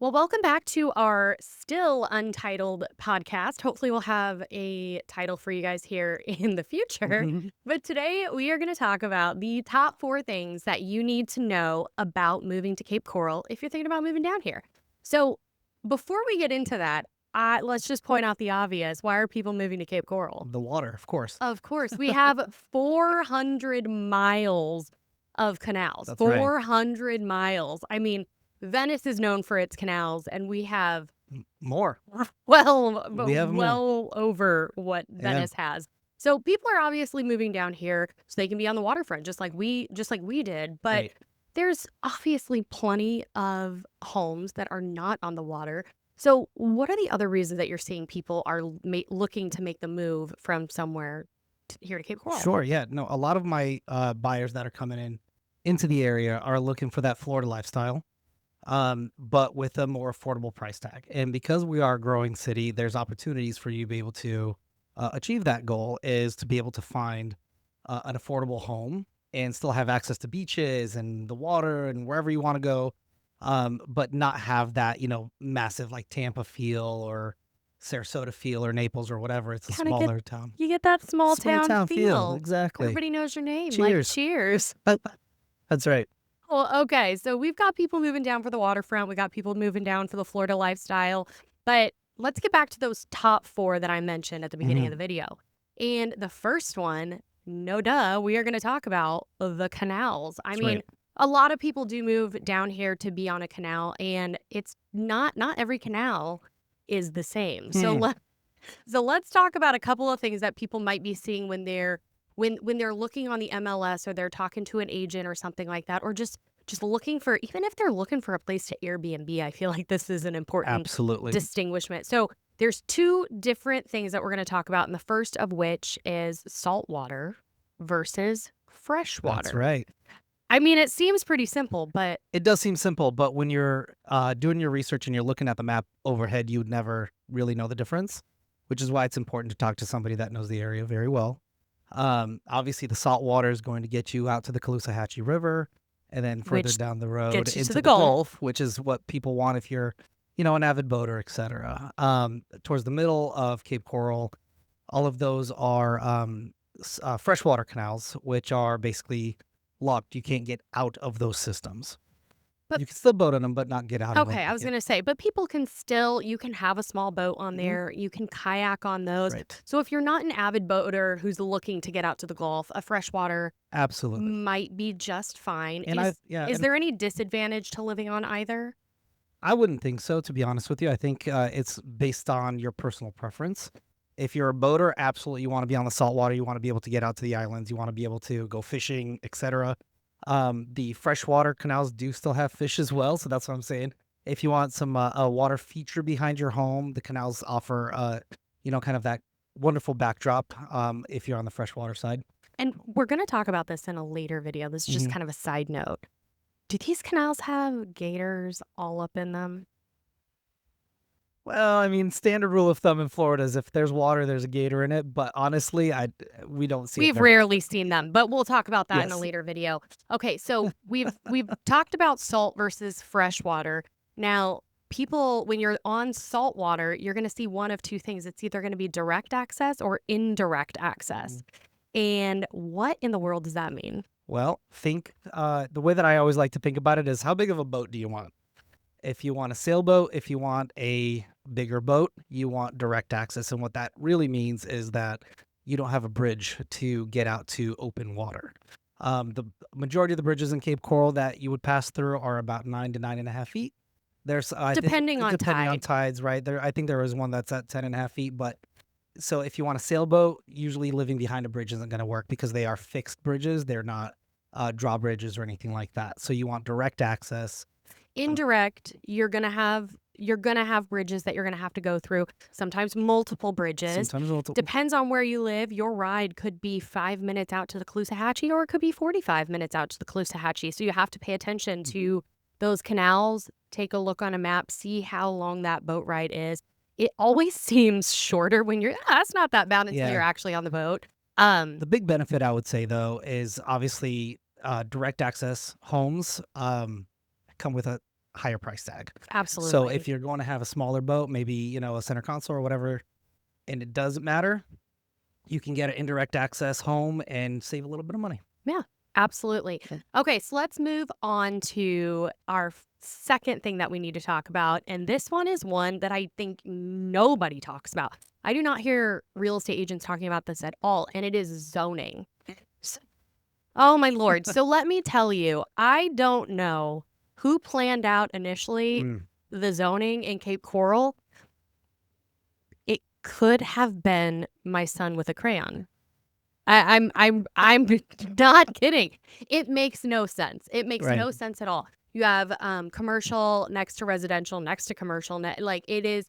Well, welcome back to our still untitled podcast. Hopefully, we'll have a title for you guys here in the future. Mhm. But today, we are going to talk about the top 4 things that you need to know about moving to Cape Coral if you're thinking about moving down here. So, before we get into that, let's just point out the obvious. Why are people moving to Cape Coral? The water, of course. Of course, we have 400 miles of canals. That's right. 400 miles. I mean, Venice is known for its canals, and we have More. We have more. well over what Yeah. Venice has. So people are obviously moving down here so they can be on the waterfront, just like we did. But Right. there's obviously plenty of homes that are not on the water. So what are the other reasons that you're seeing people are looking to make the move from somewhere here to Cape Coral? Sure. Yeah. No, a lot of my buyers that are coming into the area are looking for that Florida lifestyle, but with a more affordable price tag. And because we are a growing city, there's opportunities for you to be able to achieve that goal. Is to be able to find an affordable home and still have access to beaches and the water and wherever you want to go, but not have that massive like Tampa feel or Sarasota feel or Naples or whatever. It's a Kind of get smaller town. you get that small Small town town feel, feel. exactly. Everybody knows your name. Like, Cheers. cheers. That's right. Well, okay. So we've got people moving down for the waterfront. We got people moving down for the Florida lifestyle. But let's get back to those top 4 that I mentioned at the beginning of the Mhm. video. And the first one, no duh, we are going to talk about the canals. I That's mean, right. a lot of people do move down here to be on a canal, and it's not every canal is the same. So Hmm. let's talk about a couple of things that people might be seeing when they're looking on the MLS, or they're talking to an agent or something like that, or just looking for, even if they're looking for a place to Airbnb. I feel like this is an important Absolutely. distinguishment. So there's 2 different things that we're going to talk about, and the first of which is saltwater versus That's freshwater. right. I mean, it seems pretty simple, but It does seem simple, but when you're doing your research and you're looking at the map overhead, you would never really know the difference, which is why it's important to talk to somebody that knows the area very well. Obviously, the salt water is going to get you out to the Caloosahatchee River, and then further which down the road gets you to into the the Gulf. Gulf, which is what people want if you're, an avid boater, etc. Towards the middle of Cape Coral, all of those are freshwater canals, which are basically locked. You can't get out of those systems. But You can still boat on them, but not get out of them. okay, I was Yeah. gonna say, but people can still, you can have a small boat on Mhm. there, you can kayak on those. Right. So if you're not an avid boater who's looking to get out to the Gulf, a freshwater Absolutely. might be just fine. And Is there any disadvantage to living on either? I wouldn't think so, to be honest with you. I think it's based on your personal preference. If you're a boater, absolutely, you want to be on the saltwater. You want to be able to get out to the islands. You want to be able to go fishing, etc. The freshwater canals do still have fish as well, so that's what I'm saying. If you want some a water feature behind your home, the canals offer, kind of that wonderful backdrop. If you're on the freshwater side. And we're gonna talk about this in a later video. This is just Mhm. kind of a side note. Do these canals have gators all up in them? Well, I mean, standard rule of thumb in Florida is if there's water, there's a gator in it. But honestly, we don't see it We've very rarely often. seen them, but we'll talk about that in a Yes. later video. Okay, so we've talked about salt versus freshwater. Now, people, when you're on salt water, you're going to see one of 2 things. It's either going to be direct access or indirect access. And what in the world does that mean? Well, think the way that I always like to think about it is how big of a boat do you want? If you want a sailboat, if you want a bigger boat, you want direct access. And what that really means is that you don't have a bridge to get out to open water. The majority of the bridges in Cape Coral that you would pass through are about 9 to 9.5 feet. There's, I think, Depending on depending on tide. tides, right? I think there is one that's at 10.5 feet. But so if you want a sailboat, usually living behind a bridge isn't going to work because they are fixed bridges. They're not drawbridges or anything like that. So you want direct access. Indirect, you're gonna have bridges that you're gonna have to go through, sometimes multiple bridges. Sometimes multiple. Depends on where you live. Your ride could be 5 minutes out to the Caloosahatchee, or it could be 45 minutes out to the Caloosahatchee. So you have to pay attention Mhm. to those canals, take a look on a map, see how long that boat ride is. It always seems shorter when you're, that's not that bad until you're Yeah. actually on the boat. The big benefit I would say though is obviously direct access homes come with a higher price tag. So Absolutely. if you're going to have a smaller boat, maybe, you know, a center console or whatever, and it doesn't matter, you can get an indirect access home and save a little bit of money. Yeah, absolutely. Okay. Okay, so let's move on to our second thing that we need to talk about. And this one is one that I think nobody talks about. I do not hear real estate agents talking about this at all, and it is zoning. S- Oh my Lord. So let me tell you, I don't know who planned out initially Mm, the zoning in Cape Coral. It could have been my son with a crayon. I'm not kidding. It makes no sense. It makes right. no sense at all. You have commercial next to residential, next to commercial, like it is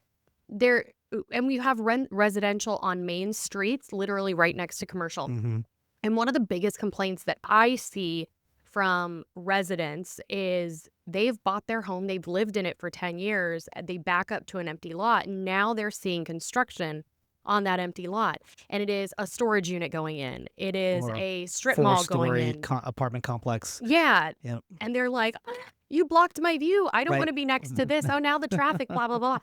there, and we have residential on main streets, literally right next to commercial. hmm And one of the biggest complaints that I see from residents is they've bought their home, they've lived in it for 10 years, they back up to an empty lot, and now they're seeing construction on that empty lot. And it is a storage unit going in. It is Or a a strip mall going four-story in. apartment complex. Yeah. Yep. And they're like, "Ah, you blocked my view. I don't Right. want to be next to this. Oh, now the traffic, blah, blah, blah."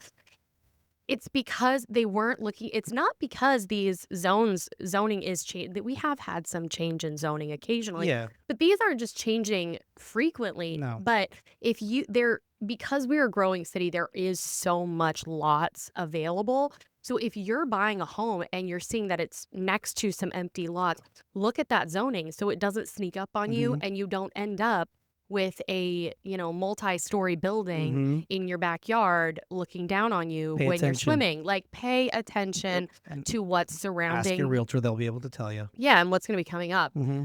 It's because they weren't looking. It's not because these zoning is change that we have had some change in zoning occasionally, Yeah. but these aren't just changing frequently. No. But if you there because we're a growing city, there is so much lots available. So if you're buying a home and you're seeing that it's next to some empty lots, look at that zoning so it doesn't sneak up on you hmm and you don't end up with a, multi-story building hmm in your backyard looking down on you Pay when you're attention. swimming. Like, pay attention And to what's ask your surrounding. realtor; they'll be able to tell you. Yeah, and what's going to be coming up. hmm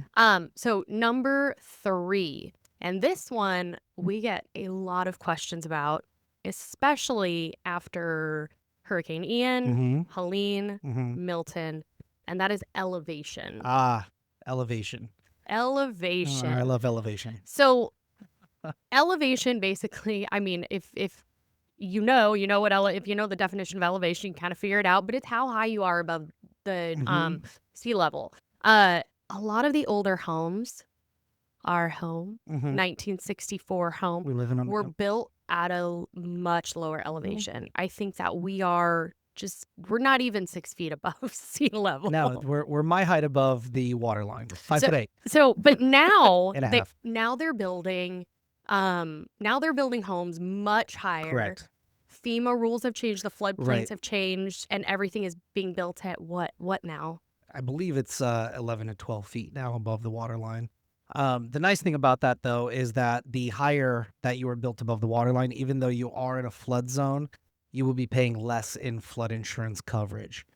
So number 3, and this one we get a lot of questions about, especially after Hurricane Ian, hmm Helene, hmm Milton, and that is elevation. Elevation. Oh, I Elevation. love elevation. So elevation, basically, I mean, if you know what if you know the definition of elevation, you kind of figure it out, but it's how high you are above the hmm sea level. A lot of the older homes, our home, hmm 1964 home, We live in were a built at a much lower elevation. I think that we're not even 6 feet above sea level. no. We're my height above the water line. 5'8" But now and a half. they're building homes much higher. Correct. FEMA rules have changed, the floodplains Right. have changed, and everything is being built at what now? I believe it's 11 to 12 feet now above the water line. The nice thing about that, though, is that the higher that you are built above the water line, even though you are in a flood zone, you will be paying less in flood insurance coverage,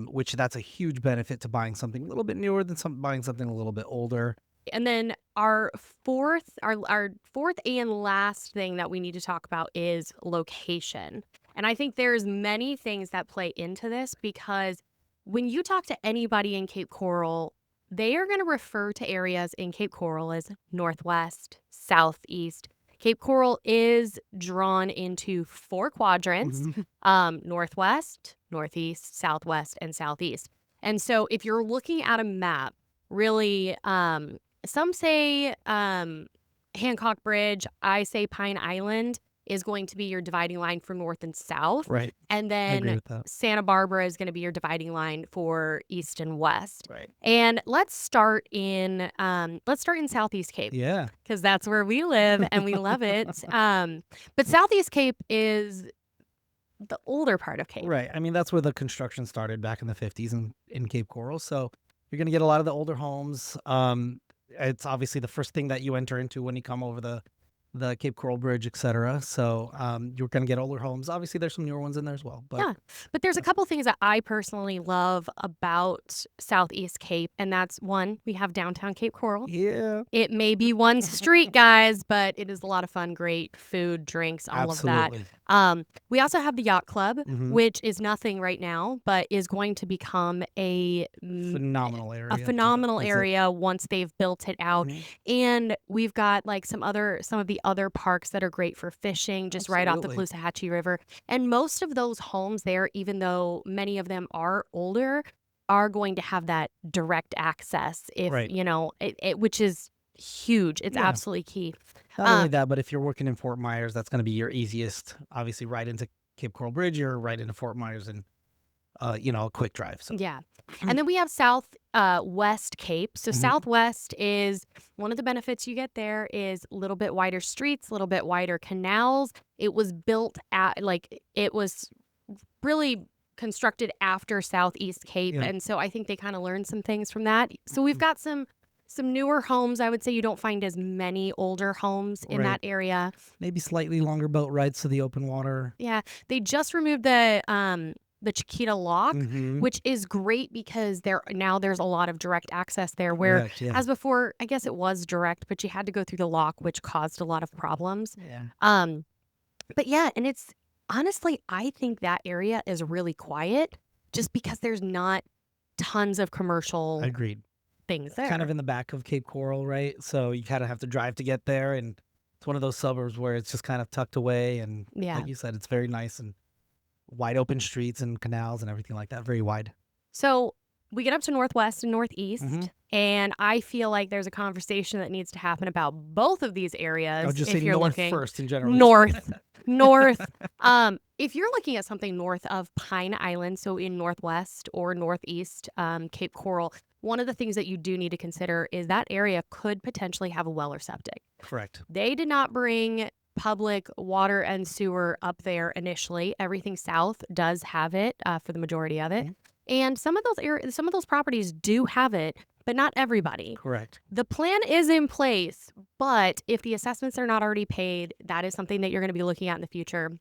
which that's a huge benefit to buying something a little bit newer than buying something a little bit older. And then our fourth and last thing that we need to talk about is location. And I think there's many things that play into this, because when you talk to anybody in Cape Coral, they are going to refer to areas in Cape Coral as northwest, southeast. Cape Coral is drawn into 4 quadrants: Mhm. northwest, northeast, southwest, and southeast. And so if you're looking at a map, really, some say Hancock Bridge, I say Pine Island is going to be your dividing line for north and south. Right. And I agree then with that. Santa Barbara is going to be your dividing line for east and west. Right. And let's start in Southeast Cape, Yeah. because that's where we live and we love it. But Southeast Cape is the older part of Cape. Right. I mean, that's where the construction started back in the 50s in Cape Coral. So you're going to get a lot of the older homes. It's obviously the first thing that you enter into when you come over the Cape Coral Bridge, etc. So you're going to get older homes. Obviously, there's some newer ones in there as well. But Yeah, but there's a couple things that I personally love about Southeast Cape, and that's one, we have downtown Cape Coral. yeah, It may be one street, guys, but it is a lot of fun, great food, drinks, all of that. absolutely. We also have the Yacht Club, Mhm. which is nothing right now, but is going to become a Phenomenal area. phenomenal That's it. area once they've built it out. Mhm. And we've got like some of the other parks that are great for fishing, just right off the Absolutely. Caloosahatchee River. And most of those homes there, even though many of them are older, are going to have that direct access, if Right. which is huge. It's Yeah. absolutely key. Not only that, but if you're working in Fort Myers, that's going to be your easiest, obviously, right into Cape Coral Bridge. You're right into Fort Myers and, a quick drive. So, Yeah. And then we have West Cape. So Mhm. Southwest is one of the benefits you get there is a little bit wider streets, a little bit wider canals. It was built it was really constructed after Southeast Cape. Yeah. And so I think they kind of learned some things from that. So we've Mhm. got some newer homes. I would say you don't find as many older homes in that Right. area. Maybe slightly longer boat rides to the open water. Yeah, they just removed the Chiquita Lock, Mm-hmm. which is great because there's a lot of direct access there. Where Correct. Yeah. as before, I guess it was direct, but you had to go through the lock, which caused a lot of problems. Yeah. Um, but yeah, and it's honestly, I think that area is really quiet, just because there's not tons of commercial Agreed. things Kind of there. in the back of Cape Coral, right? So you kind of have to drive to get there, and it's one of those suburbs where it's just kind of tucked away, and Yeah. like you said, it's very nice and wide open streets and canals and everything like that. Very wide. So we get up to Northwest and Mm-hmm. Northeast, and I feel like there's a conversation that needs to happen about both of these I would areas just say if you're north looking first in general. north. North. If you're looking at something north of Pine Island, so in Northwest or Northeast, Cape Coral, one of the things that you do need to consider is that area could potentially have a well or septic. Correct. They did not bring public water and sewer up there initially. Everything south does have it for the majority of it. Mhm. And some of those properties do have it, but not everybody. Correct. The plan is in place, but if the assessments are not already paid, that is something that you're going to be looking at in the future.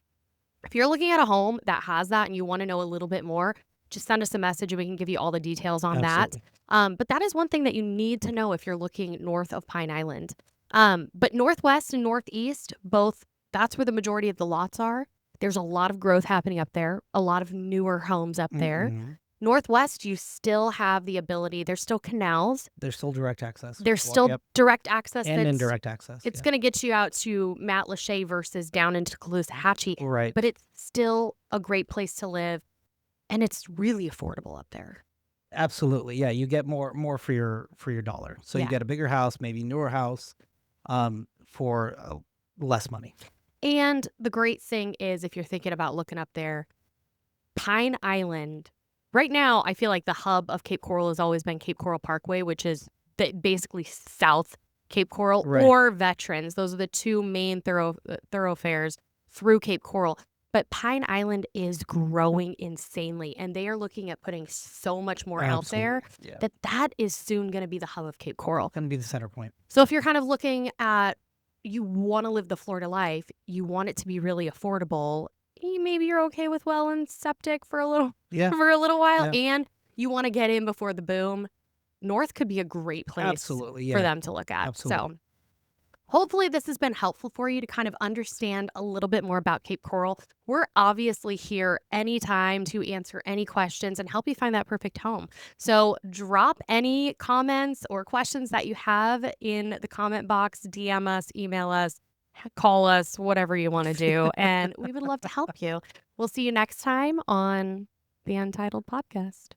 If you're looking at a home that has that and you want to know a little bit more, just send us a message and we can give you all the details on that. Absolutely. But that is one thing that you need to know if you're looking north of Pine Island. But Northwest and Northeast, both, that's where the majority of the lots are. There's a lot of growth happening up there, a lot of newer homes up there. Mm-mm. Northwest, you still have the ability, there's still canals, There's still direct access. there's Well, still yep. direct access And indirect access. it's Yeah. going to get you out to Matlacha versus down into Caloosahatchee, Right. but it's still a great place to live, and it's really affordable up there. Absolutely. Yeah. You get more for your dollar. So you Yeah. get a bigger house, maybe newer house, for less money. And the great thing is, if you're thinking about looking up there, Pine Island, right now, I feel like the hub of Cape Coral has always been Cape Coral Parkway, which is basically South Cape Coral, Right. or Veterans. Those are the two main thoroughfares through Cape Coral. But Pine Island is growing insanely, and they are looking at putting so much more out there Yeah. that is soon going to be the hub of Cape Coral. Going to be the center point. So if you're kind of looking at, you want to live the Florida life, you want it to be really affordable, maybe you're okay with well and septic for a little Yeah. while, Yeah. and you want to get in before the boom, North could be a great place Absolutely. Yeah. for them to look at. Absolutely. So hopefully this has been helpful for you to kind of understand a little bit more about Cape Coral. We're obviously here anytime to answer any questions and help you find that perfect home. So drop any comments or questions that you have in the comment box, DM us, email us, call us, whatever you want to do. And we would love to help you. We'll see you next time on the Untitled Podcast.